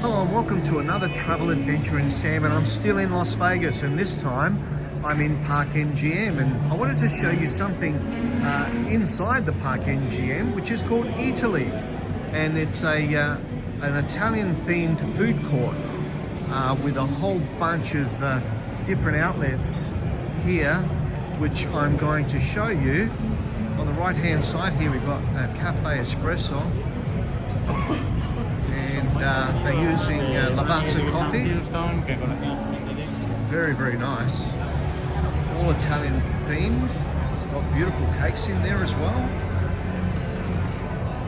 Hello and welcome to another travel adventure in Sam, and I'm still in Las Vegas, and this time I'm in Park MGM, and I wanted to show you something inside the Park MGM which is called Eataly, and it's an Italian themed food court with a whole bunch of different outlets here, which I'm going to show you. On the right hand side here we've got Cafe Espresso, and they're using Lavazza coffee. Very, very nice. All Italian themed. It's got beautiful cakes in there as well.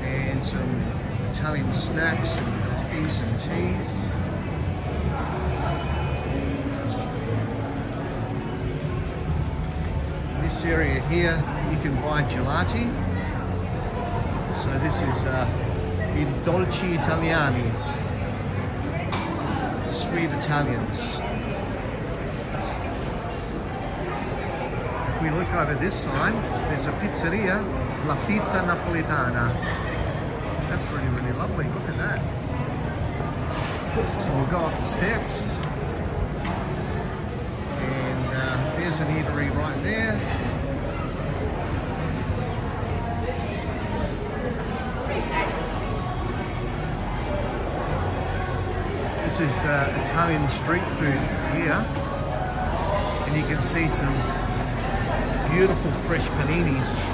And some Italian snacks and coffees and teas. This area here, you can buy gelati. So this is il dolci italiani, sweet Italians. If we look over this side, there's a pizzeria, La Pizza Napolitana. That's really, really lovely. Look at that. So we'll go up the steps, and there's an eatery right there. This is Italian street food here, and you can see some beautiful fresh paninis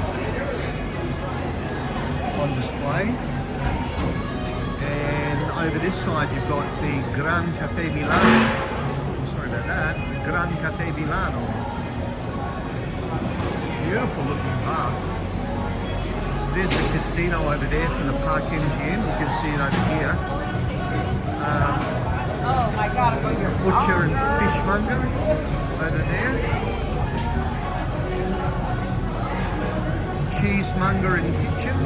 on display. And over this side you've got the Gran Cafe Milano. Sorry about that. Gran Cafe Milano. Beautiful looking bar. There's the casino over there for the Park MGM. You can see it over here. Oh my God, I'm going here. Butcher and fishmonger over there. Cheesemonger and kitchen.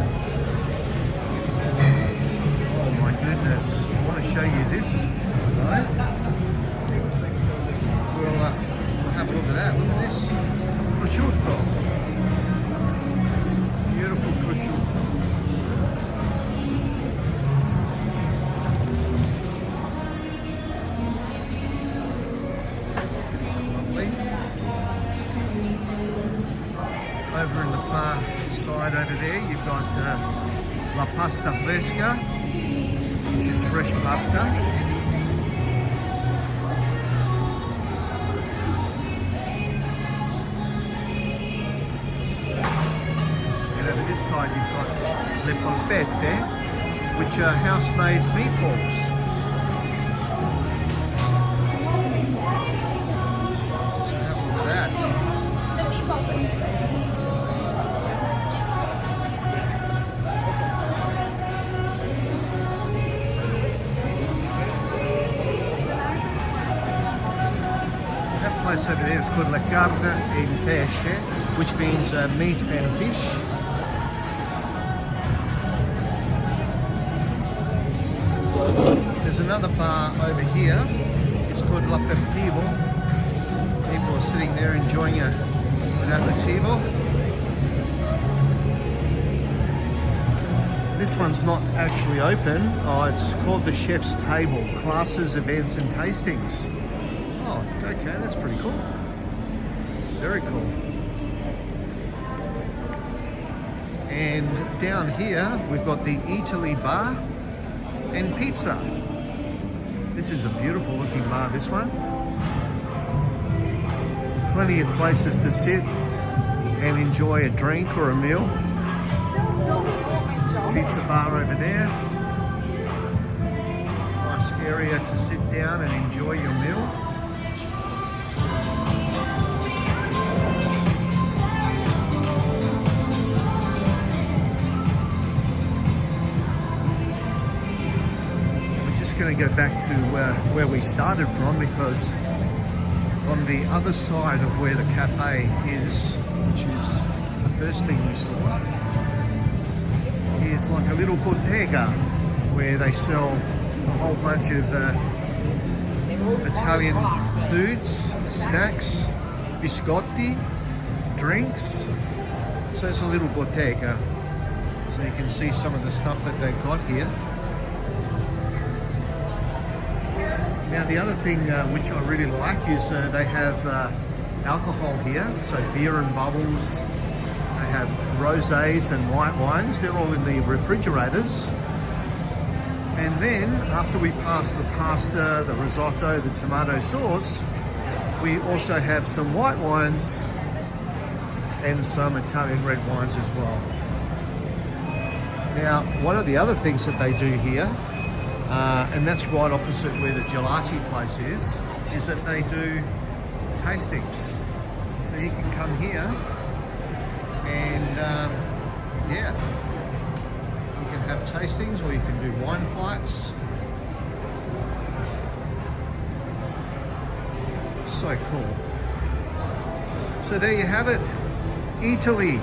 Oh my goodness. I want to show you this. Right? We'll have a look at that. Look at this. Prosciutto. Beautiful prosciutto. Over in the far side over there, you've got La Pasta Fresca, which is fresh pasta. And over this side, you've got Le Polpette, which are house-made meatballs. So have a look at that. The meatballs. Place over there is called La Carne e Pesce, which means meat and fish. There's another bar over here. It's called L'Aperitivo. People are sitting there enjoying an aperitivo. This one's not actually open. Oh, it's called the Chef's Table, Classes, Events and Tastings. Oh, okay, that's pretty cool. Very cool. And down here, we've got the Eataly bar and pizza. This is a beautiful looking bar, this one. Plenty of places to sit and enjoy a drink or a meal. There's a pizza bar over there. Nice area to sit down and enjoy your meal. Going to go back to where we started from, because on the other side of where the cafe is, which is the first thing we saw, is like a little bottega where they sell a whole bunch of Italian foods, snacks, biscotti, drinks. So it's a little bottega. So you can see some of the stuff that they've got here. Now the other thing which I really like is they have alcohol here, so beer and bubbles. They have rosés and white wines. They're all in the refrigerators. And then after we pass the pasta, the risotto, the tomato sauce, we also have some white wines and some Italian red wines as well. Now, one of the other things that they do here, and that's right opposite where the gelati place is that they do tastings. So you can come here and yeah, you can have tastings or you can do wine flights. So cool. So there you have it, Eataly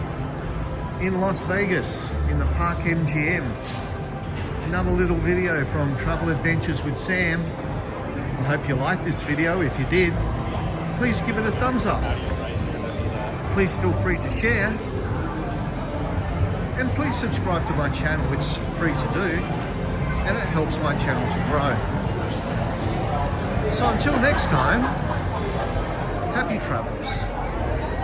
in Las Vegas in the Park MGM. Another little video from Travel Adventures with Sam. I hope you liked this video. If you did, please give it a thumbs up. Please feel free to share. And please subscribe to my channel. It's free to do. And it helps my channel to grow. So until next time, happy travels.